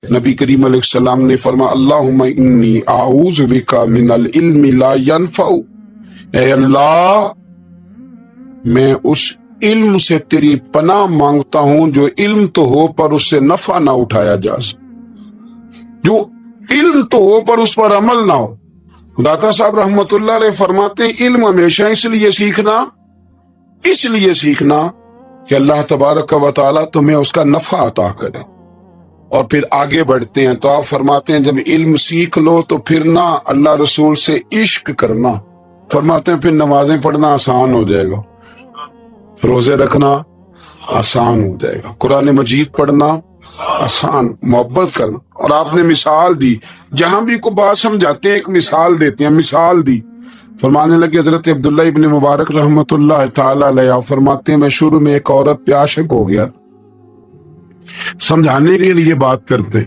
نبی کریم علیہ السلام نے فرمایا اللہم انی اعوذ بکا من العلم لا ینفع، اے اللہ میں اس علم سے تیری پناہ مانگتا ہوں جو علم تو ہو پر اس سے نفع نہ اٹھایا جا سکے، جو علم تو ہو پر اس پر عمل نہ ہو۔ داتا صاحب رحمت اللہ علیہ فرماتے ہیں علم ہمیشہ اس لیے سیکھنا کہ اللہ تبارک و تعالیٰ تمہیں اس کا نفع عطا کرے، اور پھر آگے بڑھتے ہیں تو آپ فرماتے ہیں جب علم سیکھ لو تو پھر نہ اللہ رسول سے عشق کرنا، فرماتے ہیں پھر نمازیں پڑھنا آسان ہو جائے گا، روزے رکھنا آسان ہو جائے گا، قرآن مجید پڑھنا آسان، محبت کرنا۔ اور آپ نے مثال دی، جہاں بھی کو بات سمجھاتے ہیں ایک مثال دیتے ہیں، مثال دی، فرمانے لگے حضرت عبداللہ ابن مبارک رحمت اللہ تعالی علیہ فرماتے ہیں میں شروع میں ایک عورت پہ عاشق ہو گیا، سمجھانے کے لیے بات کرتے،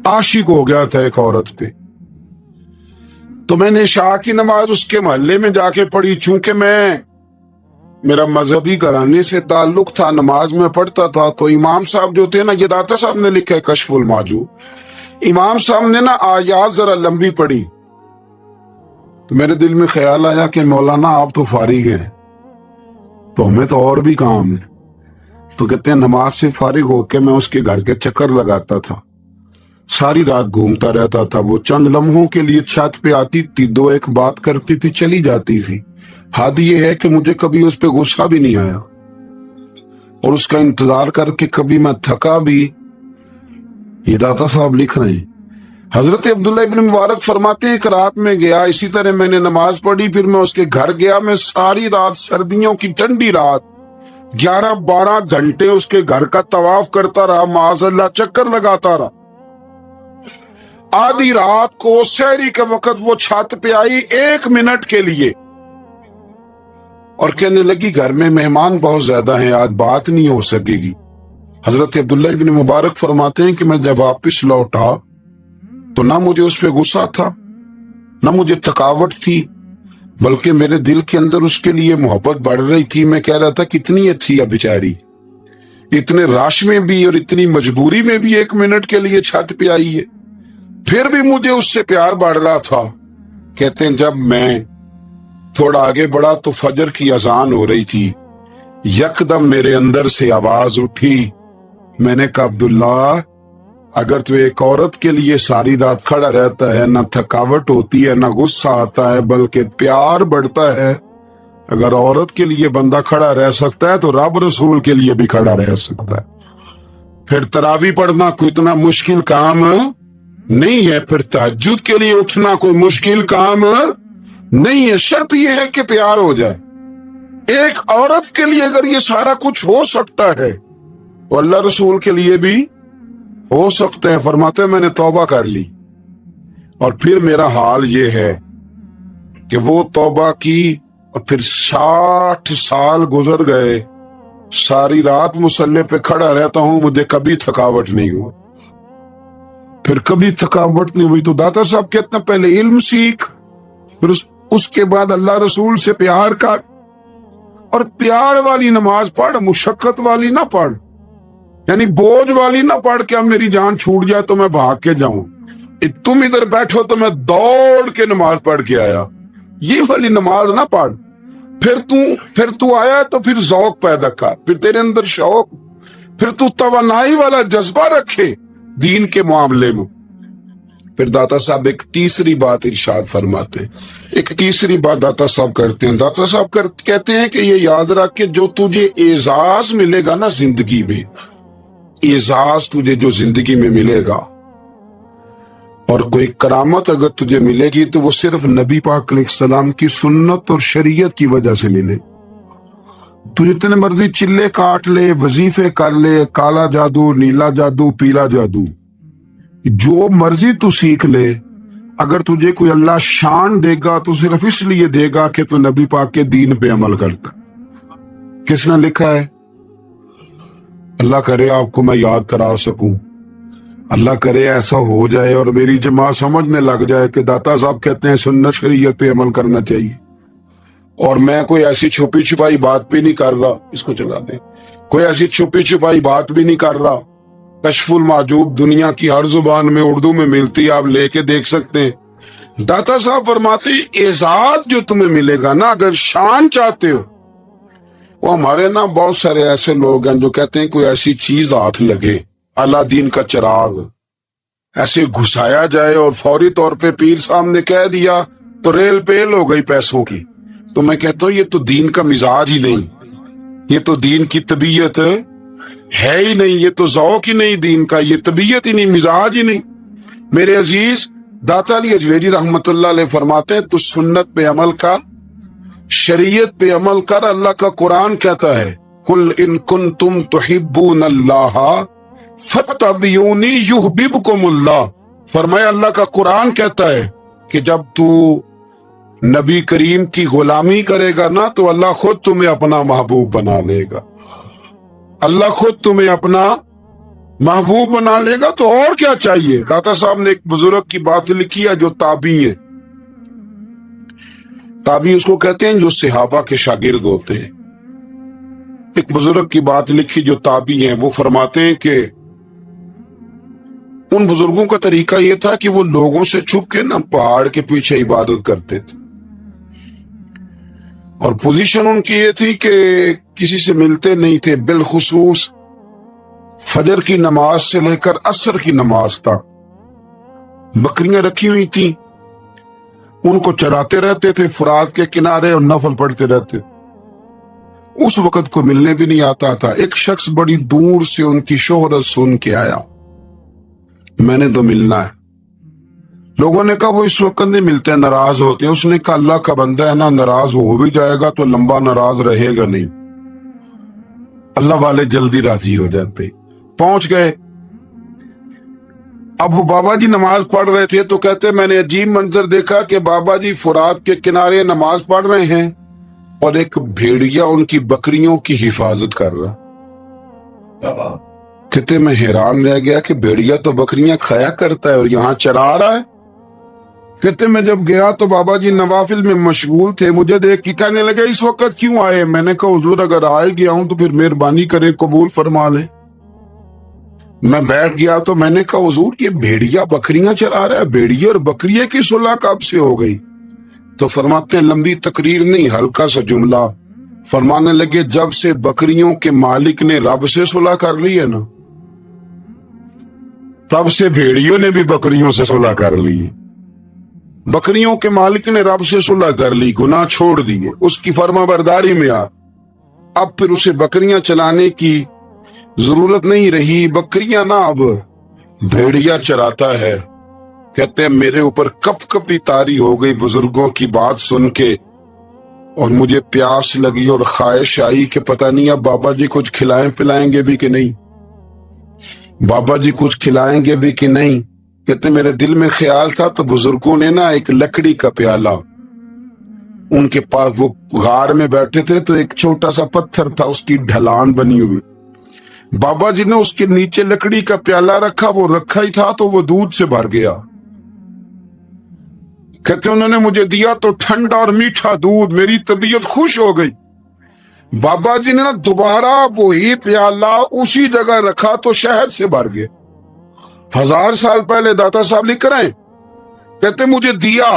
عاشق ہو گیا تھا ایک عورت پہ، تو میں نے عشاء کی نماز اس کے محلے میں جا کے پڑھی، چونکہ میرا مذہبی گھرانے سے تعلق تھا، نماز میں پڑھتا تھا، تو امام صاحب جو تھے نا، یہ داتا صاحب نے لکھا ہے کشف المعجوب، امام صاحب نے نا آیات ذرا لمبی پڑھی، تو میرے دل میں خیال آیا کہ مولانا آپ تو فارغ ہیں تو ہمیں تو اور بھی کام ہے، تو کہتے ہیں نماز سے فارغ ہو کے میں اس کے گھر کے چکر لگاتا تھا، ساری رات گھومتا رہتا تھا، وہ چند لمحوں کے لیے چھت پہ آتی تھی، دو ایک بات کرتی تھی، چلی جاتی تھی، حد یہ ہے کہ مجھے کبھی اس پہ غصہ بھی نہیں آیا، اور اس کا انتظار کر کے کبھی میں تھکا بھی۔ یہ داتا صاحب لکھ رہے ہیں، حضرت عبداللہ ابن مبارک فرماتے ہیں ایک رات میں گیا، اسی طرح میں نے نماز پڑھی، پھر میں اس کے گھر گیا، میں ساری رات، سردیوں کی ٹھنڈی رات 11-12 گھنٹے اس کے گھر کا طواف کرتا رہا، معاذ اللہ چکر لگاتا رہا۔ آدھی رات کو سحری کے وقت وہ چھت پہ آئی 1 منٹ کے لیے، اور کہنے لگی گھر میں مہمان بہت زیادہ ہیں، آج بات نہیں ہو سکے گی۔ حضرت عبداللہ ابن مبارک فرماتے ہیں کہ میں جب واپس لوٹا تو نہ مجھے اس پہ غصہ تھا، نہ مجھے تھکاوٹ تھی، بلکہ میرے دل کے اندر اس کے لیے محبت بڑھ رہی تھی۔ میں کہہ رہا تھا کتنی اچھی ہے بیچاری، اتنے راش میں بھی اور اتنی مجبوری میں بھی 1 منٹ کے لیے چھت پہ آئی ہے، پھر بھی مجھے اس سے پیار بڑھ رہا تھا۔ کہتے ہیں جب میں تھوڑا آگے بڑھا تو فجر کی اذان ہو رہی تھی، یکدم میرے اندر سے آواز اٹھی، میں نے کہا عبداللہ اگر تو ایک عورت کے لیے ساری رات کھڑا رہتا ہے، نہ تھکاوٹ ہوتی ہے، نہ غصہ آتا ہے، بلکہ پیار بڑھتا ہے، اگر عورت کے لیے بندہ کھڑا رہ سکتا ہے تو رب رسول کے لیے بھی کھڑا رہ سکتا ہے۔ پھر تراویح پڑھنا کوئی اتنا مشکل کام نہیں ہے، پھر تہجد کے لیے اٹھنا کوئی مشکل کام نہیں ہے، شرط یہ ہے کہ پیار ہو جائے۔ ایک عورت کے لیے اگر یہ سارا کچھ ہو سکتا ہے تو اللہ رسول کے لیے بھی ہو سکتے ہیں۔ فرماتے ہیں میں نے توبہ کر لی، اور پھر میرا حال یہ ہے کہ وہ توبہ کی اور پھر 60 سال گزر گئے، ساری رات مصلی پہ کھڑا رہتا ہوں، مجھے کبھی تھکاوٹ نہیں ہوا، پھر کبھی تھکاوٹ نہیں ہوئی۔ تو داتا صاحب کہتے ہیں پہلے علم سیکھ، پھر اس کے بعد اللہ رسول سے پیار کر، اور پیار والی نماز پڑھ، مشقت والی نہ پڑھ، یعنی بوجھ والی نہ پڑھ کہ اب میری جان چھوٹ جائے تو میں بھاگ کے جاؤں، تم ادھر بیٹھو تو میں دوڑ کے نماز پڑھ کے آیا، یہ والی نماز نہ پڑھ۔ پھر تو آیا تو پھر ذوق پیدا کر، پھر تیرے اندر شوق، پھر تو توانائی والا جذبہ رکھے دین کے معاملے میں۔ پھر داتا صاحب ایک تیسری بات ارشاد فرماتے ہیں، ایک تیسری بات داتا صاحب کرتے ہیں، داتا صاحب کہتے ہیں کہ یہ یاد رکھ کہ جو تجھے اعزاز ملے گا نا زندگی میں، اعزاز تجھے جو زندگی میں ملے گا، اور کوئی کرامت اگر تجھے ملے گی تو وہ صرف نبی پاک علیہ السلام کی سنت اور شریعت کی وجہ سے ملے۔ تو جتنے مرضی چلے کاٹ لے، وظیفے کر لے، کالا جادو، نیلا جادو، پیلا جادو، جو مرضی تو سیکھ لے، اگر تجھے کوئی اللہ شان دے گا تو صرف اس لیے دے گا کہ تو نبی پاک کے دین پہ عمل کرتا۔ کس نے لکھا ہے؟ اللہ کرے آپ کو میں یاد کرا سکوں، اللہ کرے ایسا ہو جائے اور میری جماعت سمجھنے لگ جائے کہ داتا صاحب کہتے ہیں سنت شریعت پہ عمل کرنا چاہیے، اور میں کوئی ایسی چھپی چھپائی بات بھی نہیں کر رہا، اس کو چلا دیں، کوئی ایسی چھپی چھپائی بات بھی نہیں کر رہا کشف المعجوب دنیا کی ہر زبان میں اردو میں ملتی ہے، آپ لے کے دیکھ سکتے ہیں۔ داتا صاحب فرماتے ہیں اعزاز جو تمہیں ملے گا نا، اگر شان چاہتے ہو، وہ ہمارے نا بہت سارے ایسے لوگ ہیں جو کہتے ہیں کوئی ایسی چیز ہاتھ لگے، الادین کا چراغ ایسے گھسایا جائے اور فوری طور پہ پیر صاحب نے کہہ دیا تو ریل پیل ہو گئی پیسوں کی۔ تو میں کہتا ہوں یہ تو دین کا مزاج ہی نہیں، یہ تو دین کی طبیعت ہے ہی نہیں، یہ تو ذوق ہی نہیں دین کا، یہ طبیعت ہی نہیں، مزاج ہی نہیں۔ میرے عزیز داتا علی اجویری رحمت اللہ علیہ فرماتے ہیں تو سنت پہ عمل کر، شریعت پہ عمل کر۔ اللہ کا قرآن کہتا ہے قل ان کنتم تحبون اللہ فاتبعونی یحببکم اللہ، فرمایا اللہ کا قرآن کہتا ہے کہ جب تو نبی کریم کی غلامی کرے گا نا تو اللہ خود تمہیں اپنا محبوب بنا لے گا، اللہ خود تمہیں اپنا محبوب بنا لے گا۔ تو اور کیا چاہیے؟ داتا صاحب نے ایک بزرگ کی بات لکھی ہے جو تابعی ہے، تابعی اس کو کہتے ہیں جو صحابہ کے شاگرد ہوتے ہیں۔ ایک بزرگ کی بات لکھی جو تابعی ہیں، وہ فرماتے ہیں کہ ان بزرگوں کا طریقہ یہ تھا کہ وہ لوگوں سے چھپ کے نا پہاڑ کے پیچھے عبادت کرتے تھے، اور پوزیشن ان کی یہ تھی کہ کسی سے ملتے نہیں تھے، بالخصوص فجر کی نماز سے لے کر عصر کی نماز تک بکریاں رکھی ہوئی تھیں، ان کو چراتے رہتے تھے فرات کے کنارے اور نفل پڑھتے رہتے۔ اس وقت کو ملنے بھی نہیں آتا تھا۔ ایک شخص بڑی دور سے ان کی شہرت سن کے آیا، میں نے تو ملنا ہے۔ لوگوں نے کہا وہ اس وقت نہیں ملتے، ناراض ہوتے ہیں۔ اس نے کہا اللہ کا بندہ ہے نا، ناراض ہو بھی جائے گا تو لمبا ناراض رہے گا نہیں، اللہ والے جلدی راضی ہو جاتے۔ پہنچ گئے، اب وہ بابا جی نماز پڑھ رہے تھے تو کہتے میں نے عجیب منظر دیکھا کہ بابا جی فرات کے کنارے نماز پڑھ رہے ہیں اور ایک بھیڑیا ان کی بکریوں کی حفاظت کر رہا۔ کہتے میں حیران رہ گیا کہ بھیڑیا تو بکریاں کھایا کرتا ہے اور یہاں چرا رہا ہے۔ کہتے میں جب گیا تو بابا جی نوافل میں مشغول تھے، مجھے دیکھ کے کہنے لگے اس وقت کیوں آئے؟ میں نے کہا حضور اگر آئے گیا ہوں تو پھر مہربانی کرے قبول فرما لے۔ میں بیٹھ گیا تو میں نے کہا حضور یہ بھیڑیا بکریاں چرا رہا ہے، بھیڑیا اور بکریے کی صلح کب سے ہو گئی؟ تو فرماتے ہیں لمبی تقریر نہیں، ہلکا سا جملہ، فرمانے لگے جب سے بکریوں کے مالک نے رب سے صلح کر لی ہے نا، تب سے بھیڑیوں نے بھی بکریوں سے صلح کر لی۔ بکریوں کے مالک نے رب سے صلح کر لی، گناہ چھوڑ دیے، اس کی فرما برداری میں آ، اب پھر اسے بکریاں چلانے کی ضرورت نہیں رہی، بکریاں نہ اب بھیڑیا چراتا ہے۔ کہتے ہیں میرے اوپر کپ کپی طاری ہو گئی بزرگوں کی بات سن کے، اور مجھے پیاس لگی اور خواہش آئی کہ پتہ نہیں اب بابا جی کچھ کھلائیں پلائیں گے بھی کہ نہیں، بابا جی کچھ کھلائیں گے بھی کہ نہیں۔ کہتے میرے دل میں خیال تھا تو بزرگوں نے نا ایک لکڑی کا پیالہ، ان کے پاس وہ غار میں بیٹھے تھے تو ایک چھوٹا سا پتھر تھا، اس کی ڈھلان بنی ہوئی، بابا جی نے اس کے نیچے لکڑی کا پیالہ رکھا، وہ رکھا ہی تھا تو وہ دودھ سے بھر گیا۔ کہتے انہوں نے مجھے دیا تو ٹھنڈا اور میٹھا دودھ، میری طبیعت خوش ہو گئی۔ بابا جی نے نا دوبارہ وہی پیالہ اسی جگہ رکھا تو شہد سے بھر گیا۔ 1000 سال پہلے داتا صاحب لکھ رہے ہیں، کہتے مجھے دیا،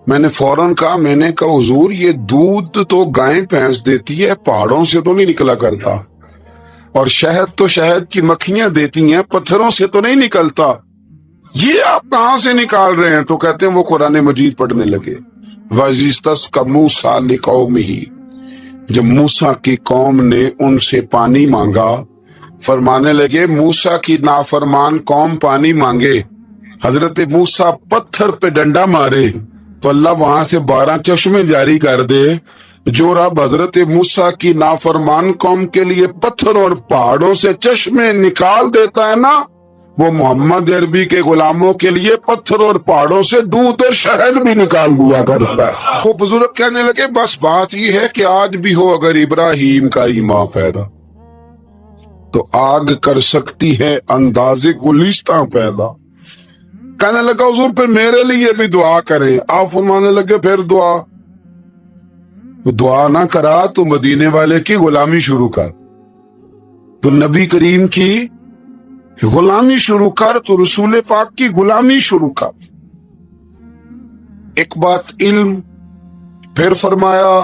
میں نے فوراً کہا، میں نے کہا حضور یہ دودھ تو گائیں بھینس دیتی ہے، پہاڑوں سے تو نہیں نکلا کرتا، اور شہد تو شہد کی مکھیاں دیتی ہیں، پتھروں سے تو نہیں نکلتا، یہ آپ کہاں سے نکال رہے ہیں؟ تو کہتے ہیں وہ قرآن مجید پڑھنے لگے۔ وَإِذِ اسْتَسْقَىٰ مُوسَىٰ لِقَوْمِهِ، جب موسیٰ کی قوم نے ان سے پانی مانگا، فرمانے لگے موسیٰ کی نافرمان قوم پانی مانگے، حضرت موسیٰ پتھر پہ ڈنڈا مارے تو اللہ وہاں سے 12 چشمے جاری کر دے۔ جو رب حضرت موسیٰ کی نافرمان قوم کے لیے پتھر اور پہاڑوں سے چشمے نکال دیتا ہے نا، وہ محمد عربی کے غلاموں کے لیے پتھر اور پہاڑوں سے دودھ اور شہد بھی نکال دیا کرتا ہے۔ وہ بزرگ کہنے لگے بس بات یہ ہے کہ آج بھی ہو اگر ابراہیم کا ایمان پیدا تو آگ کر سکتی ہے انداز گلستاں پیدا۔ کہنے لگا حضور پھر میرے لیے بھی دعا کریں۔ آپ فرمانے لگے پھر دعا نہ کرا تو مدینے والے کی غلامی شروع کر، تو نبی کریم کی غلامی شروع کر تو رسول پاک کی غلامی شروع کر. ایک بات علم، پھر فرمایا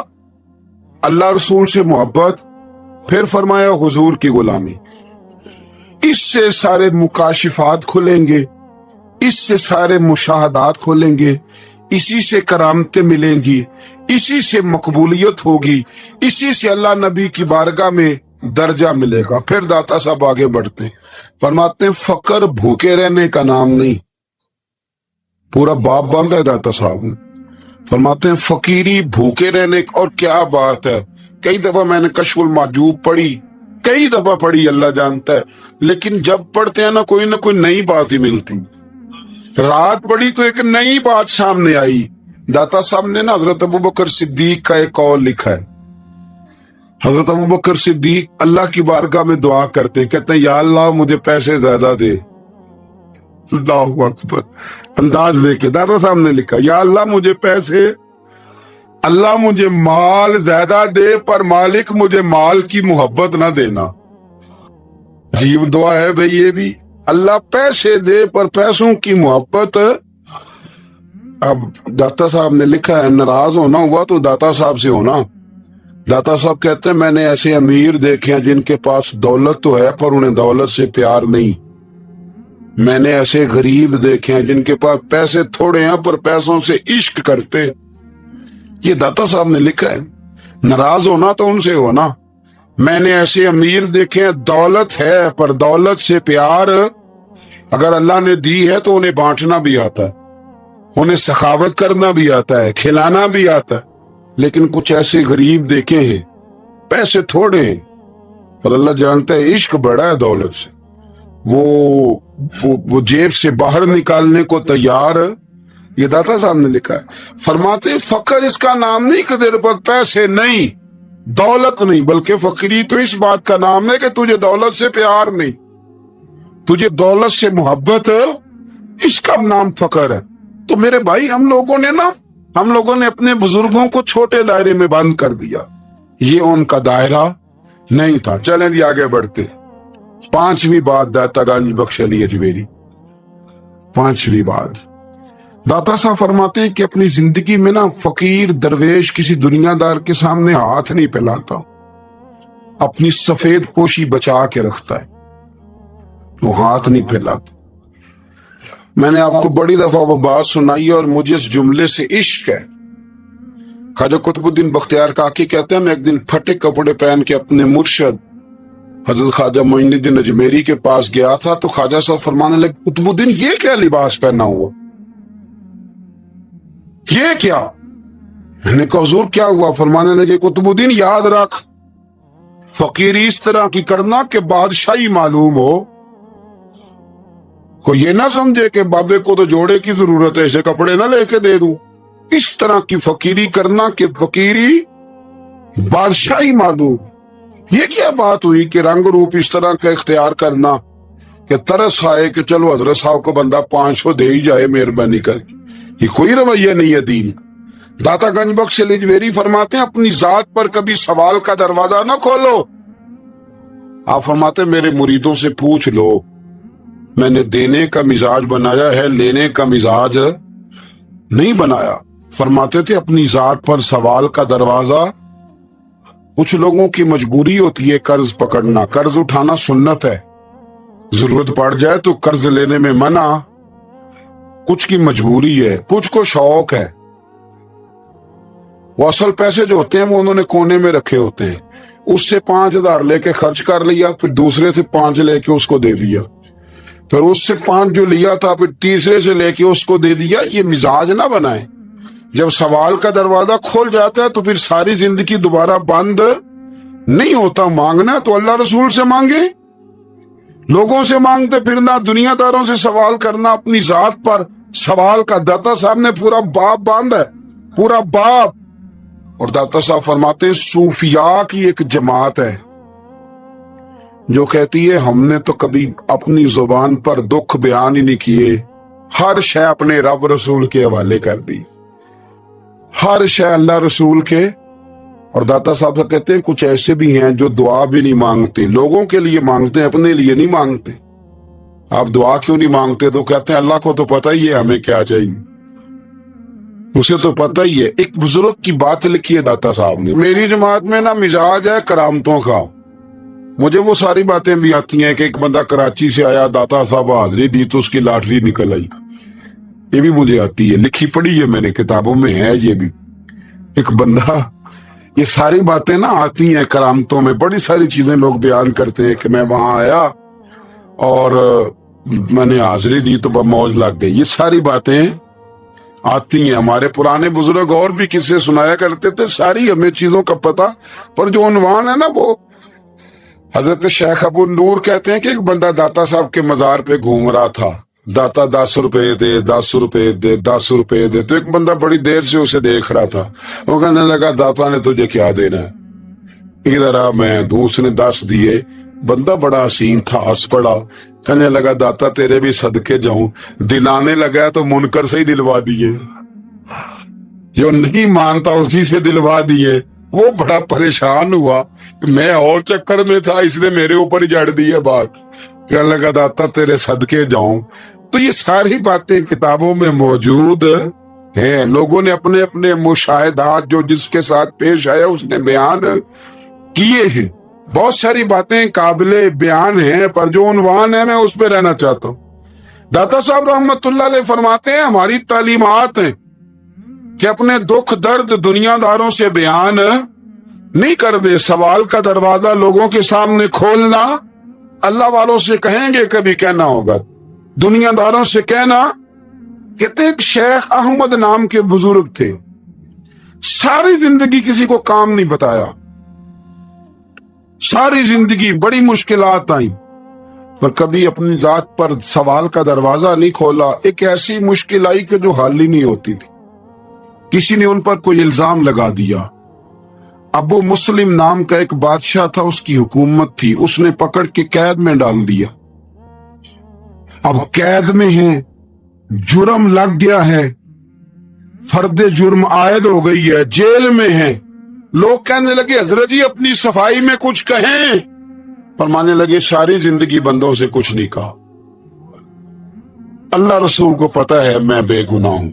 اللہ رسول سے محبت، پھر فرمایا حضور کی غلامی. اس سے سارے مکاشفات کھلیں گے، اس سے سارے مشاہدات کھلیں گے، اسی سے کرامتیں ملیں گی، اسی سے مقبولیت ہوگی، اسی سے اللہ نبی کی بارگاہ میں درجہ ملے گا. پھر داتا صاحب آگے بڑھتے ہیں، فرماتے ہیں فقر بھوکے رہنے کا نام نہیں. پورا باب باندھا ہے داتا صاحب نے. فرماتے ہیں فقیری بھوکے رہنے، اور کیا بات ہے. کئی دفعہ میں نے کشف المحجوب پڑھی، کئی دفعہ پڑھی، اللہ جانتا ہے، لیکن جب پڑھتے ہیں نا کوئی نئی بات ہی ملتی. رات پڑھی تو ایک نئی بات سامنے آئی. داتا صاحب نے نا حضرت ابوبکر صدیق کا ایک قول لکھا ہے. حضرت ابوبکر صدیق اللہ کی بارگاہ میں دعا کرتے ہیں، کہتے ہیں یا اللہ مجھے پیسے زیادہ دے. اللہ اکبر، انداز لے کے داتا صاحب نے لکھا یا اللہ مجھے پیسے، اللہ مجھے مال زیادہ دے، پر مالک مجھے مال کی محبت نہ دینا. عجیب دعا ہے بھئی یہ بھی. اللہ پیسے دے پر پیسوں کی محبت. اب داتا صاحب نے لکھا ہے ناراض ہونا ہوا تو داتا صاحب سے ہونا. داتا صاحب کہتے ہیں میں نے ایسے امیر دیکھے ہیں جن کے پاس دولت تو ہے پر انہیں دولت سے پیار نہیں. میں نے ایسے غریب دیکھے ہیں جن کے پاس پیسے تھوڑے ہیں پر پیسوں سے عشق کرتے. یہ داتا صاحب نے لکھا ہے. ناراض ہونا تو ان سے ہونا. میں نے ایسے امیر دیکھے ہیں دولت ہے پر دولت سے پیار اگر اللہ نے دی ہے تو انہیں بانٹنا بھی آتا ہے، انہیں سخاوت کرنا بھی آتا ہے، کھلانا بھی آتا ہے. لیکن کچھ ایسے غریب دیکھے ہیں پیسے تھوڑے ہیں پر اللہ جانتا ہے عشق بڑا ہے دولت سے. وہ جیب سے باہر نکالنے کو تیار. یہ داتا صاحب نے لکھا ہے. فرماتے فقر اس کا نام نہیں کہ تیرے پاس پیسے نہیں، دولت نہیں، بلکہ فقری تو اس بات کا نام ہے کہ تجھے دولت سے پیار نہیں، تجھے دولت سے محبت ہے، اس کا نام فقر ہے. تو میرے بھائی ہم لوگوں نے اپنے بزرگوں کو چھوٹے دائرے میں بند کر دیا. یہ ان کا دائرہ نہیں تھا. چلیں جی آگے بڑھتے. پانچویں بات داتا گنج بخش علی اجمیری. پانچویں بات داتا صاحب فرماتے ہیں کہ اپنی زندگی میں نا فقیر درویش کسی دنیا دار کے سامنے ہاتھ نہیں پھیلاتا، اپنی سفید پوشی بچا کے رکھتا ہے، وہ ہاتھ نہیں پھیلاتا. میں نے آپ کو بڑی دفعہ وہ بات سنائی اور مجھے اس جملے سے عشق ہے. خواجہ قطب الدین بختیار کاکی کہتے ہیں میں ایک دن پھٹے کپڑے پہن کے اپنے مرشد حضرت خواجہ معین الدین اجمیری کے پاس گیا تھا تو خواجہ صاحب فرمانے لگے قطب الدین یہ کیا لباس پہنا ہوا، یہ کیا؟ میں نے کہا حضور کیا ہوا؟ فرمانے لگے قطب الدین یاد رکھ فقیری اس طرح کی کرنا کہ بادشاہی معلوم ہو. کوئی یہ نہ سمجھے کہ بابے کو تو جوڑے کی ضرورت ہے ایسے کپڑے نہ لے کے دے دوں. اس طرح کی فقیری کرنا کہ فقیری بادشاہی معلوم. یہ کیا بات ہوئی کہ رنگ روپ اس طرح کا اختیار کرنا کہ ترس آئے کہ چلو حضرت صاحب کو بندہ 500 دے ہی جائے مہربانی کر کے. یہ کوئی رویہ نہیں ہے دین. داتا گنج بخش علی اجمیری فرماتے ہیں اپنی ذات پر کبھی سوال کا دروازہ نہ کھولو. آپ فرماتے ہیں میرے مریدوں سے پوچھ لو، میں نے دینے کا مزاج بنایا ہے، لینے کا مزاج نہیں بنایا. فرماتے تھے اپنی ذات پر سوال کا دروازہ. کچھ لوگوں کی مجبوری ہوتی ہے قرض پکڑنا، قرض اٹھانا سنت ہے، ضرورت پڑ جائے تو قرض لینے میں منع. کچھ کی مجبوری ہے، کچھ کو شوق ہے. وہ اصل پیسے جو ہوتے ہیں وہ انہوں نے کونے میں رکھے ہوتے ہیں، اس سے 5000 لے کے خرچ کر لیا، پھر دوسرے سے 5 لے کے اس کو دے دیا، پھر اس سے 5 جو لیا تھا پھر تیسرے سے لے کے اس کو دے دیا. یہ مزاج نہ بنائیں. جب سوال کا دروازہ کھول جاتا ہے تو پھر ساری زندگی دوبارہ بند نہیں ہوتا. مانگنا تو اللہ رسول سے مانگے، لوگوں سے مانگتے پھرنا، دنیا داروں سے سوال کرنا، اپنی ذات پر سوال کا. داتا صاحب نے پورا باب باندھا ہے، پورا باب. اور داتا صاحب فرماتے ہیں صوفیاء کی ایک جماعت ہے جو کہتی ہے ہم نے تو کبھی اپنی زبان پر دکھ بیان ہی نہیں کیے، ہر شے اپنے رب رسول کے حوالے کر دی، ہر شے اللہ رسول کے. اور داتا صاحب سے کہتے ہیں کچھ ایسے بھی ہیں جو دعا بھی نہیں مانگتے، لوگوں کے لیے مانگتے ہیں، اپنے لیے نہیں مانگتے. آپ دعا کیوں نہیں مانگتے؟ تو کہتے ہیں اللہ کو تو پتہ ہی ہے ہمیں کیا چاہیے، اسے تو پتہ ہی ہے۔ ایک بزرگ کی بات لکھی ہے داتا صاحب نے، میری جماعت میں نا مزاج ہے کرامتوں کا، مجھے وہ ساری باتیں بھی آتی ہیں کہ ایک بندہ کراچی سے آیا، داتا صاحب حاضری دی تو اس کی لاٹری نکل آئی، یہ بھی مجھے آتی ہے، لکھی پڑھی ہے میں نے، کتابوں میں ہے یہ بھی۔ ایک بندہ، یہ ساری باتیں نا آتی ہیں کرامتوں میں، بڑی ساری چیزیں لوگ بیان کرتے ہیں کہ میں وہاں آیا اور میں نے حاضری دی تو موج لگ گئی، یہ ساری باتیں آتی ہیں۔ ہمارے پرانے بزرگ اور بھی قصے سنایا کرتے تھے، ساری ہمیں چیزوں کا پتہ، پر جو عنوان ہے نا وہ حضرت شیخ ابو نور کہتے ہیں کہ ایک بندہ داتا صاحب کے مزار پہ گھوم رہا تھا، داتا 10 روپے دے، 10 روپے دے، 10 روپے دے، تو ایک بندہ بڑی دیر سے اسے دیکھ رہا تھا، وہ کہنے لگا داتا نے تجھے کیا دینا ہے، ادھر آ میں دوں، اس نے 10 دیے، بندہ بڑا حسین تھا، ہنس پڑا، کہنے لگا داتا تیرے بھی صدقے جاؤں، دلانے لگا تو منکر سے ہی دلوا دیے، جو نہیں مانتا اسی سے دلوا دیے۔ وہ بڑا پریشان ہوا، میں اور چکر میں تھا، اس نے میرے اوپر ہی جڑ دی ہے بات، کہنے لگا داتا تیرے صدقے جاؤں۔ تو یہ ساری باتیں کتابوں میں موجود ہیں، لوگوں نے اپنے اپنے مشاہدات جو جس کے ساتھ پیش آیا اس نے بیان کیے ہیں، بہت ساری باتیں قابل بیان ہیں، پر جو عنوان ہے میں اس پہ رہنا چاہتا ہوں۔ داتا صاحب رحمت اللہ علیہ فرماتے ہیں ہماری تعلیمات ہیں کہ اپنے دکھ درد دنیا داروں سے بیان نہیں کر دے، سوال کا دروازہ لوگوں کے سامنے کھولنا اللہ والوں سے کہیں گے کبھی کہنا ہوگا، دنیا داروں سے کہنا۔ کہتے ایک شیخ احمد نام کے بزرگ تھے، ساری زندگی کسی کو کام نہیں بتایا، ساری زندگی بڑی مشکلات آئیں، پر کبھی اپنی ذات پر سوال کا دروازہ نہیں کھولا۔ ایک ایسی مشکل آئی کہ جو حل ہی نہیں ہوتی تھی، کسی نے ان پر کوئی الزام لگا دیا۔ ابو مسلم نام کا ایک بادشاہ تھا، اس کی حکومت تھی، اس نے پکڑ کے قید میں ڈال دیا۔ اب قید میں ہیں، جرم لگ گیا ہے، فرد جرم عائد ہو گئی ہے، جیل میں ہیں، لوگ کہنے لگے حضرت جی اپنی صفائی میں کچھ کہیں، فرمانے لگے ساری زندگی بندوں سے کچھ نہیں کہا، اللہ رسول کو پتہ ہے میں بے گناہ ہوں،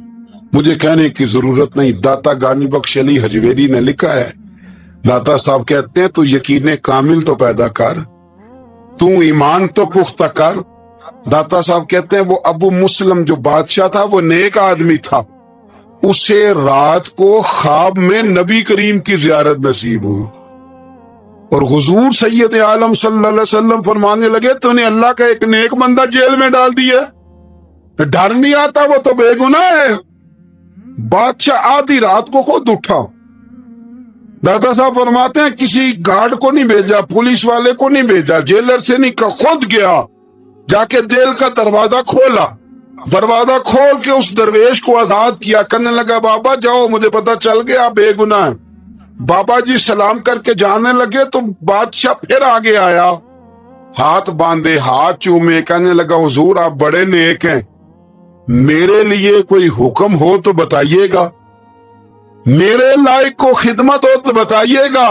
مجھے کہنے کی ضرورت نہیں۔ داتا غانی بخش علی حجویری نے لکھا ہے، داتا صاحب کہتے ہیں تو یقین کامل تو پیدا کر، تو ایمان تو پختہ کر۔ داتا صاحب کہتے ہیں وہ ابو مسلم جو بادشاہ تھا وہ نیک آدمی تھا، اسے رات کو خواب میں نبی کریم کی زیارت نصیب ہوئی، اور حضور سید عالم صلی اللہ علیہ وسلم فرمانے لگے تو نے اللہ کا ایک نیک بندہ جیل میں ڈال دیا، ڈر نہیں آتا، وہ تو بے گناہ ہے۔ بادشاہ آدھی رات کو خود اٹھا، دادا صاحب فرماتے ہیں کسی گارڈ کو نہیں بھیجا، پولیس والے کو نہیں بھیجا، جیلر سے نہیں کہا، خود گیا، جا کے جیل کا دروازہ کھولا، دروازہ کھول کے اس درویش کو آزاد کیا، کہنے لگا بابا جاؤ مجھے پتا چل گیا آپ بے گناہ ہیں۔ بابا جی سلام کر کے جانے لگے تو بادشاہ پھر آگے آیا، ہاتھ باندھے، ہاتھ چومے، کہنے لگا حضور آپ بڑے نیک ہیں، میرے لیے کوئی حکم ہو تو بتائیے گا، میرے لائق کو خدمت ہو تو بتائیے گا۔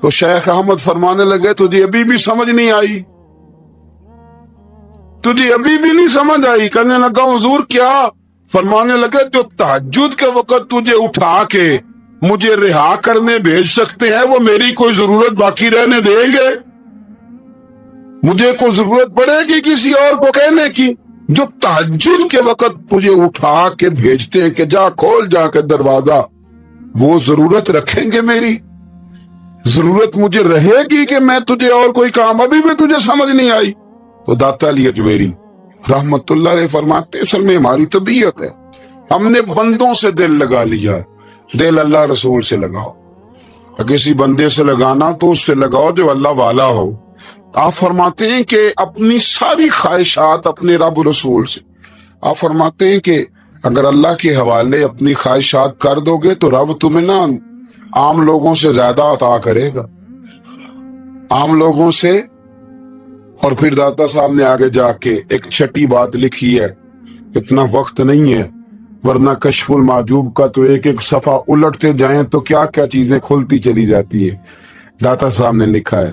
تو شیخ احمد فرمانے لگے تجھے ابھی بھی سمجھ نہیں آئی، تجھے ابھی بھی نہیں سمجھ آئی؟ کہنے لگا حضور کیا؟ فرمانے لگے جو تہجد کے وقت تجھے اٹھا کے مجھے رہا کرنے بھیج سکتے ہیں وہ میری کوئی ضرورت باقی رہنے دیں گے؟ مجھے کوئی ضرورت پڑے گی کسی اور کو کہنے کی؟ جو تہجد کے وقت تجھے اٹھا کے بھیجتے ہیں کہ جا کھول جا کے دروازہ، وہ ضرورت رکھیں گے؟ میری ضرورت مجھے رہے گی کہ میں تجھے اور کوئی کام؟ ابھی بھی تجھے سمجھ نہیں آئی؟ تو داتا علی حجویری رحمت اللہ علیہ فرماتے اصل میں ہماری طبیعت ہے، ہم نے بندوں سے دل لگا لیا ہے، دل اللہ رسول سے لگاؤ، کسی بندے سے لگانا تو اس سے لگاؤ جو اللہ والا ہو۔ آپ فرماتے ہیں کہ اپنی ساری خواہشات اپنے رب رسول سے، آپ فرماتے ہیں کہ اگر اللہ کے حوالے اپنی خواہشات کر دو گے تو رب تمہیں نا عام لوگوں سے زیادہ عطا کرے گا، عام لوگوں سے۔ اور پھر داتا صاحب نے آگے جا کے ایک چھٹی بات لکھی ہے، اتنا وقت نہیں ہے ورنہ کشف المحجوب کا تو ایک ایک صفحہ الٹتے جائیں تو کیا کیا چیزیں کھلتی چلی جاتی ہے۔ داتا صاحب نے لکھا ہے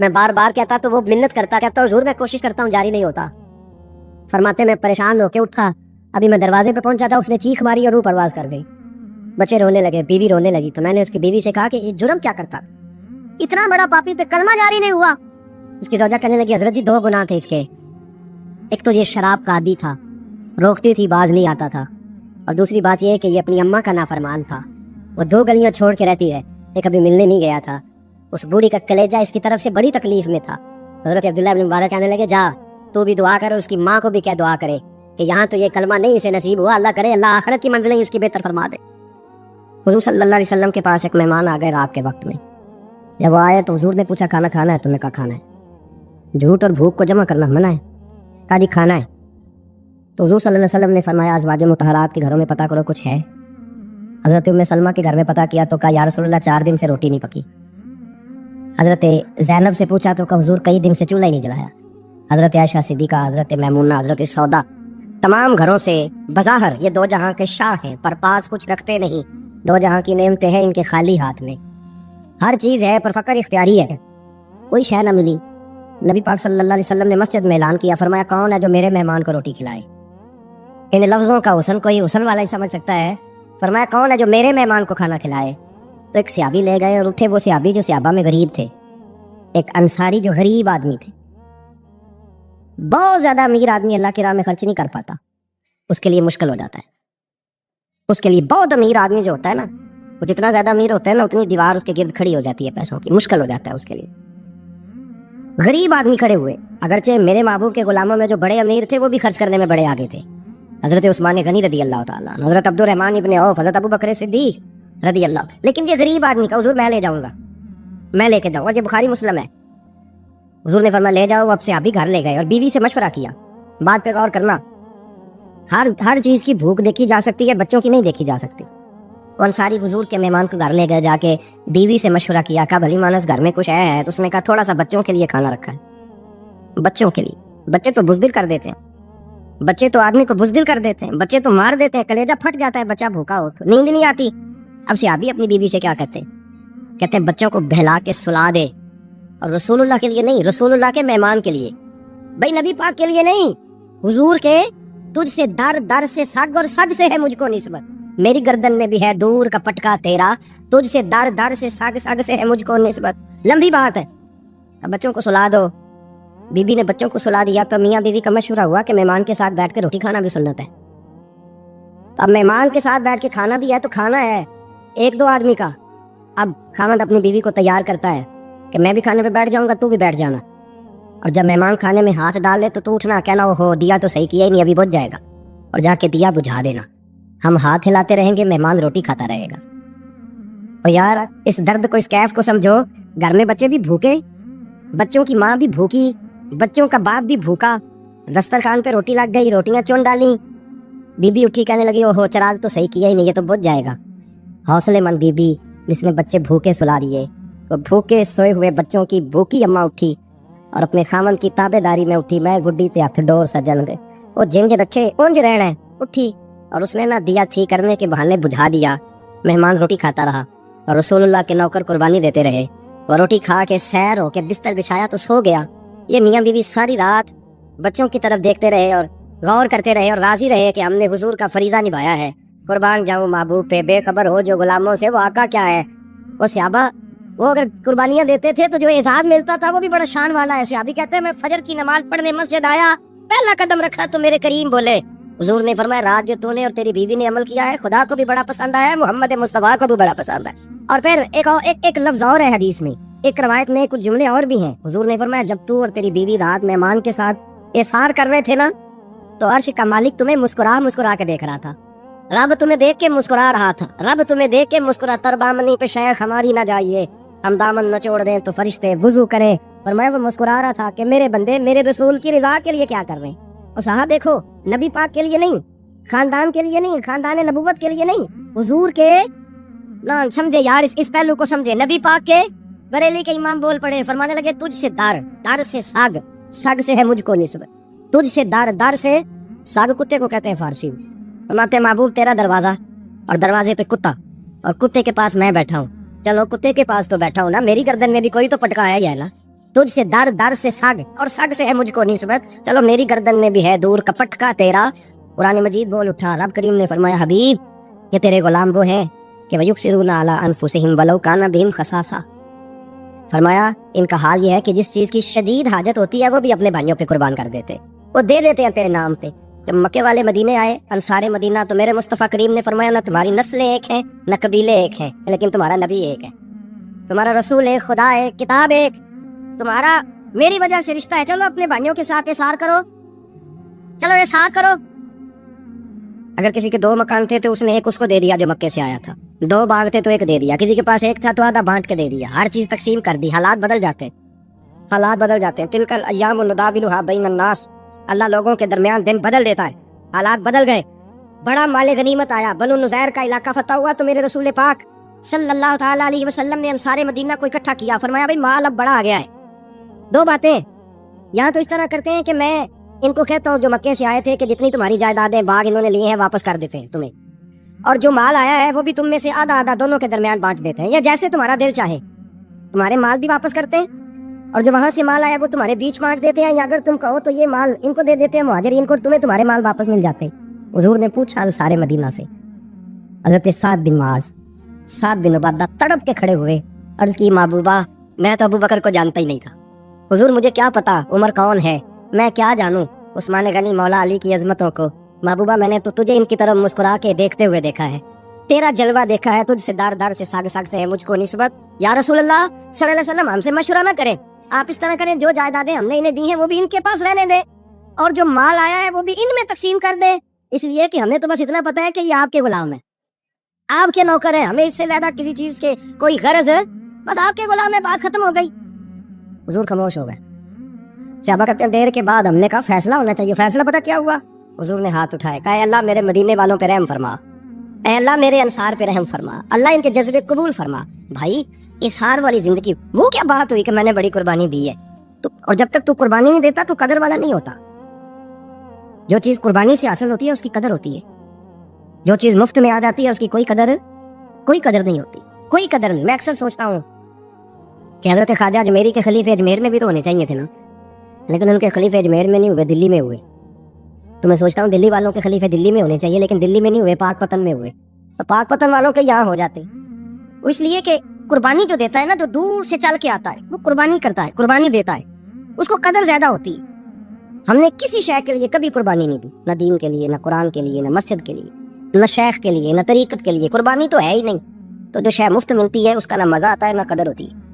میں بار بار کہتا تو وہ منت کرتا، کہتا حضور میں کوشش کرتا ہوں جاری نہیں ہوتا۔ فرماتے میں پریشان ہو کے اٹھا، ابھی میں دروازے پہ پہنچا تھا، اس نے چیخ ماری اور روح پرواز کر گئی۔ بچے رونے لگے، بیوی رونے لگی، تو میں نے اس کی بیوی سے کہا کہ یہ جرم کیا کرتا، اتنا بڑا پاپی پہ کلمہ جاری نہیں ہوا۔ اس کی زوجہ کہنے لگی حضرت جی 2 گناہ تھے اس کے، ایک تو یہ شراب کا عادی تھا، روکتی تھی باز نہیں آتا تھا، اور دوسری بات یہ کہ یہ اپنی اماں کا نافرمان تھا، وہ 2 گلیاں چھوڑ کے رہتی ہے، یہ کبھی ملنے نہیں گیا تھا۔ اس بوڑھی کا کلیجہ اس کی طرف سے بڑی تکلیف میں تھا۔ حضرت عبداللہ بن مبارک کہنے لگے جا تو بھی دعا کر، اس کی ماں کو بھی کیا دعا کرے کہ یہاں تو یہ کلمہ نہیں اسے نصیب ہوا، اللہ کرے اللہ آخرت کی منزلیں اس کی بہتر فرما دے۔ حضور صلی اللہ علیہ وسلم کے پاس ایک مہمان آ گئے رات کے وقت میں۔ جب وہ آئے تو حضور نے پوچھا کھانا کھانا ہے؟ تم نے کہا کھانا ہے۔ جھوٹ اور بھوک کو جمع کرنا منع ہے، کہا جی کھانا ہے۔ تو حضور صلی اللہ علیہ وسلم نے فرمایا ازواج مطہرات کے گھروں میں پتہ کرو کچھ ہے۔ حضرت ام سلمہ کے گھر میں پتہ کیا تو کہا یا رسول اللہ 4 دن سے روٹی نہیں پکی۔ حضرت زینب سے پوچھا تو کہا حضور کئی دن سے چولہا ہی نہیں جلایا۔ حضرت عائشہ صدیقہ، حضرت میمونہ، حضرت سودا، تمام گھروں سے بظاہر یہ 2 جہاں کے شاہ ہیں، پر پاس کچھ رکھتے نہیں، 2 جہاں کی نعمتیں ہیں ان کے خالی ہاتھ میں، ہر چیز ہے پر فقر اختیاری ہے، کوئی شے نہ ملی۔ نبی پاک صلی اللہ علیہ وسلم نے مسجد میں اعلان کیا، فرمایا کون ہے جو میرے مہمان کو روٹی کھلائے؟ ان لفظوں کا حسن کوئی حسن والا ہی سمجھ سکتا ہے۔ فرمایا کون ہے جو میرے مہمان کو کھانا کھلائے؟ تو ایک صحابی لے گئے اور اٹھے، وہ صحابی جو صحابہ میں غریب تھے، ایک انصاری جو غریب آدمی تھے، بہت زیادہ امیر آدمی اللہ کی راہ میں خرچ نہیں کر پاتا، اس کے لیے مشکل ہو جاتا ہے۔ اس کے لیے بہت امیر آدمی جو ہوتا ہے نا، وہ جتنا زیادہ امیر ہوتا ہے نا اتنی دیوار اس کے گرد کھڑی ہو جاتی ہے پیسوں کی، مشکل ہو جاتا ہے اس کے لیے۔ غریب آدمی کھڑے ہوئے، اگرچہ میرے محبوب کے غلاموں میں جو بڑے امیر تھے وہ بھی خرچ کرنے میں بڑے آگے تھے، حضرت عثمان غنی رضی اللہ تعالیٰ عنہ، حضرت عبد الرحمن ابن عوف، حضرت ابو بکر صدیق رضی اللہ۔ لیکن یہ غریب آدمی کا حضور میں لے جاؤں گا، میں لے کے جاؤں گا، یہ بخاری مسلم ہے۔ حضور نے فرمایا لے جاؤ، اب سے صحابی گھر لے گئے اور بیوی سے مشورہ کیا، بات پہ غور کرنا، ہر چیز کی بھوک دیکھی جا سکتی ہے، بچوں کی نہیں دیکھی جا سکتی۔ وہ انصاری حضور کے مہمان کو گھر لے گئے، جا کے بیوی سے مشورہ کیا، کہا بھلی مانس گھر میں کچھ ہے؟ تو اس نے کہا تھوڑا سا بچوں کے لیے کھانا رکھا ہے، بچوں کے لیے۔ بچے تو بزدل کر دیتے ہیں، بچے تو آدمی کو بزدل کر دیتے ہیں، بچے تو مار دیتے ہیں، کلیجہ پھٹ جاتا ہے بچہ بھوکا ہو تو، نیند نہیں آتی۔ اب صحابی اپنی بیوی سے کیا کہتے ہیں؟ کہتے ہیں بچوں کو بہلا کے سلا دے، اور رسول اللہ کے لیے نہیں، رسول اللہ کے مہمان کے لیے، بھائی نبی پاک کے لیے نہیں، حضور کے تجھ سے در در سے سگ اور سگ سے ہے مجھ کو نسبت، میری گردن میں بھی ہے دور کا پٹکا تیرا، تجھ سے در در سے سگ سگ سے ہے مجھ کو نسبت، لمبی بات ہے۔ اب بچوں کو سلا دو، بی بی نے بچوں کو سلا دیا تو میاں بیوی کا مشورہ ہوا کہ مہمان کے ساتھ بیٹھ کے روٹی کھانا بھی سنت ہے۔ اب مہمان کے ساتھ بیٹھ کے کھانا بھی ہے تو کھانا ہے 1-2 آدمی کا۔ اب خاوند اپنی بیوی کو تیار کرتا ہے کہ میں بھی کھانے پہ بیٹھ جاؤں گا، تو بھی بیٹھ جانا، اور جب مہمان کھانے میں ہاتھ ڈالے تو اٹھنا، کہنا وہ ہو دیا تو صحیح کیا ہی نہیں، ابھی بجھ جائے گا، اور جا کے دیا بجھا دینا، ہم ہاتھ ہلاتے رہیں گے، مہمان روٹی کھاتا رہے گا۔ اور یار اس درد کو، اس کیف کو سمجھو، گھر میں بچے بھی بھوکے، بچوں کی ماں بھی بھوکی، بچوں کا باپ بھی بھوکا، دسترخوان پہ روٹی لگ گئی، روٹیاں چون ڈالیں، بی بی اٹھی کہنے لگی اوہو چراغ تو صحیح کیا ہی نہیں، یہ تو بجھ جائے گا۔ حوصلے مند بی بی جس نے بچے بھوکے سلا دیے، تو بھوکے سوئے ہوئے بچوں کی بھوکی اماں اٹھی اور اپنے خامن کی تابے داری میں اٹھی، میں گڈی تے ہاتھ ڈور سجن دے، وہ جنج رکھے اونج رہنا ہے، اٹھی اور اس نے نہ دیا ٹھیک کرنے کے بہانے بجھا دیا، مہمان روٹی کھاتا رہا، اور رسول اللہ کے نوکر قربانی دیتے رہے، وہ روٹی کھا کے سیر ہو کے بستر بچھایا تو سو گیا۔ یہ میاں بیوی ساری رات بچوں کی طرف دیکھتے رہے اور غور کرتے رہے اور راضی رہے کہ ہم نے حضور کا فریضہ نبھایا ہے، قربان جاؤں محبوب پہ، بے خبر ہو جو غلاموں سے وہ آقا کیا ہے۔ وہ صحابہ وہ اگر قربانیاں دیتے تھے تو جو اعزاز ملتا تھا وہ بھی بڑا شان والا ہے۔ صحابی کہتے ہیں میں فجر کی نماز پڑھنے مسجد آیا، پہلا قدم رکھا تو میرے کریم بولے، حضور نے فرمایا رات جو تو نے اور تیری بیوی نے عمل کیا ہے خدا کو بھی بڑا پسند آیا ہے، محمد مصطفیٰ کو بھی بڑا پسند ہے۔ اور پھر ایک لفظ اور ہے حدیث میں، ایک روایت میں کچھ جملے اور بھی ہیں، حضور نے فرمایا جب تو اور تیری بیوی رات مہمان کے ساتھ احسار کر رہے تھے نا تو عرش کا مالک تمہیں مسکرا مسکرا کے دیکھ رہا تھا، رب تمہیں دیکھ کے مسکرا رہا تھا، رب تمہیں دیکھ کے مسکرا، تربامنی پہ شیخ ہماری نہ جائیے، ہم دامن نہ چھوڑ دیں تو فرشتے وضو کریں، فرمایا وہ مسکرا رہا تھا کہ میرے بندے میرے رسول کی رضا کے لیے کیا کر رہے ہیں۔ اور صاحب دیکھو نبی پاک کے لیے نہیں، خاندان کے لیے نہیں، خاندان نبوت کے لیے نہیں، حضور کے نہ سمجھے یار، اس پہلو کو سمجھے، نبی پاک کے بریلی کے امام بول پڑے، فرمانے لگے تجھ سے در، در سے سگ، سگ سے ہے مجھ کو نسبت، تجھ سے در، در سے سگ کتے کو کہتے ہیں فارسی میں، فرماتے ہیں محبوب تیرا دروازہ اور دروازے پہ کتا اور کتے کے پاس میں بیٹھا ہوں، چلو کتے کے پاس تو بیٹھا ہوں نا، میری گردن میں بھی کوئی تو پٹکا ہے نا، تجھ سے در در سے سگ، اور سگ سے ہے مجھ کو نسبت، چلو میری گردن میں بھی ہے دور کپٹ کا تیرا۔ قرآن مجید بول اٹھا، رب کریم نے فرمایا حبیب یہ تیرے غلام وہ ہیں کہ وَيُؤْثِرُونَ عَلَىٰ أَنفُسِهِمْ وَلَوْ كَانَ بِهِمْ خَصَاصَةٌ، فرمایا ان کا حال یہ ہے کہ جس چیز کی شدید حاجت ہوتی ہے وہ بھی اپنے بھائیوں پہ قربان کر دیتے، وہ دے دیتے ہیں تیرے نام پہ۔ جب مکے والے مدینے آئے، انصار مدینہ، تو میرے مصطفیٰ کریم نے فرمایا نہ تمہاری نسلیں ایک ہیں نہ قبیلے ایک ہیں، لیکن تمہارا نبی ایک ہے، تمہارا رسول ایک، خدا ایک، کتاب ایک، تمہارا میری وجہ سے رشتہ ہے، چلو اپنے بھائیوں کے ساتھ احسار کرو، چلو احسار کرو۔ اگر کسی کے 2 مکان تھے تو اس نے ایک اس کو دے دیا جو مکے سے آیا تھا، 2 باغ تھے تو ایک دے دیا، کسی کے پاس ایک تھا تو آدھا بانٹ کے دے دیا، ہر چیز تقسیم کر دی۔ حالات بدل جاتے ہیں، حالات بدل جاتے ہیں، تلک الایام نداولها بین الناس، اللہ لوگوں کے درمیان دن بدل دیتا ہے، حالات بدل گئے، بڑا مال غنیمت آیا، بنو نذیر کا علاقہ فتح ہوا تو میرے رسول پاک صلی اللہ تعالیٰ علیہ وسلم نے انصار مدینہ کو اکٹھا کیا، فرمایا بھائی مال اب بڑا آ گیا ہے۔ 2 باتیں، یہاں تو اس طرح کرتے ہیں کہ میں ان کو کہتا ہوں جو مکے سے آئے تھے کہ جتنی تمہاری جائیدادیں باغ انہوں نے لیے ہیں واپس کر دیتے ہیں تمہیں، اور جو مال آیا ہے وہ بھی تم میں سے آدھا آدھا دونوں کے درمیان بانٹ دیتے ہیں، یا جیسے تمہارا دل چاہے، تمہارے مال بھی واپس کرتے ہیں اور جو وہاں سے مال آیا وہ تمہارے بیچ بانٹ دیتے ہیں، یا اگر تم کہو تو یہ مال ان کو دے دیتے ہیں مہاجرین کو، تمہیں تمہارے مال واپس مل جاتے ہیں۔ حضور نے پوچھا انصار مدینہ سے، حضرت سعد بن معاذ، سعد بن عبادہ تڑپ کے کھڑے ہوئے، عرض کی محبوبہ میں تو ابو بکر کو جانتا ہی نہیں تھا، حضور مجھے کیا پتا عمر کون ہے، میں کیا جانوں عثمان غنی مولا علی کی عظمتوں کو، محبوبہ میں نے تو تجھے ان کی طرف مسکرا کے دیکھتے ہوئے دیکھا ہے، تیرا جلوہ دیکھا ہے، تجھ سے دار دار سے ساگ ساگ سے ہے مجھ کو نسبت، یا رسول اللہ صلی اللہ علیہ وسلم ہم سے مشورہ نہ کریں، آپ اس طرح کریں جو جائیدادیں ہم نے انہیں دی ہیں وہ بھی ان کے پاس رہنے دیں، اور جو مال آیا ہے وہ بھی ان میں تقسیم کر دیں، اس لیے کہ ہمیں تو بس اتنا پتہ ہے کہ یہ آپ کے غلام ہیں، آپ کے نوکر ہیں، ہمیں اس سے زیادہ کسی چیز کے کوئی غرض ہے، بس آپ کے غلام ہے، بات ختم ہو گئی۔ حضور خاموش ہو گئے۔ صحابہ کہتے ہیں دیر کے بعد ہم نے کہا فیصلہ ہونا چاہیے، فیصلہ پتہ کیا ہوا؟ حضور نے ہاتھ اٹھائے، کہا اے اللہ میرے مدینے والوں پہ رحم فرما، اے اللہ میرے انصار پہ رحم فرما، اللہ ان کے جذبے قبول فرما۔ بھائی اظہار والی زندگی وہ کیا بات ہوئی کہ میں نے بڑی قربانی دی ہے تو، اور جب تک تو قربانی نہیں دیتا تو قدر والا نہیں ہوتا۔ جو چیز قربانی سے حاصل ہوتی ہے اس کی قدر ہوتی ہے، جو چیز مفت میں آ جاتی ہے اس کی کوئی قدر نہیں ہوتی، کوئی قدر نہیں۔ میں اکثر سوچتا ہوں کہ حضرت خواجہ اجمیری کے خلیفے اجمیر میں بھی تو ہونے چاہیے تھے نا، لیکن ان کے خلیفے اجمیر میں نہیں ہوئے، دلی میں ہوئے۔ تو میں سوچتا ہوں دلی والوں کے خلیفے دلی میں ہونے چاہیے، لیکن دلی میں نہیں ہوئے، پاک پتن میں ہوئے، تو پاک پتن والوں کے یہاں ہو جاتے، اس لیے کہ قربانی جو دیتا ہے نا، جو دور سے چل کے آتا ہے وہ قربانی کرتا ہے، قربانی دیتا ہے، اس کو قدر زیادہ ہوتی ہے۔ ہم نے کسی شے کے لیے کبھی قربانی نہیں دی، نہ دین کے لیے، نہ قرآن کے لیے، نہ مسجد کے لیے، نہ شیخ کے لیے، نہ طریقت کے لیے، قربانی تو ہے ہی نہیں۔ تو جو شے مفت ملتی ہے اس کا نہ مزہ آتا ہے نہ قدر ہوتی ہے۔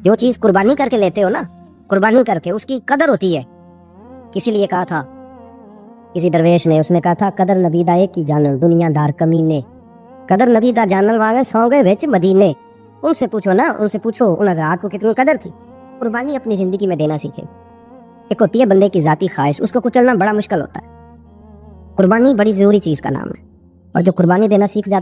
جو چیز قربانی کر کے لیتے ہو نا، قربانی کر کے، اس کی قدر ہوتی ہے۔ کسی لیے کہا تھا کسی درویش نے، اس نے کہا تھا قدر نبی دا ایک کی جانن دنیا دار کمینے، قدر نبی دا جانن والے سو گئے وچ مدینے۔ ان سے پوچھو نا، ان سے پوچھو ان حضرات کو کتنی قدر تھی۔ قربانی اپنی زندگی میں دینا سیکھیں۔ ایک ہوتی ہے بندے کی ذاتی خواہش، اس کو کچلنا بڑا مشکل ہوتا ہے۔ قربانی بڑی ضروری چیز کا نام ہے، اور جو قربانی دینا سیکھ جاتا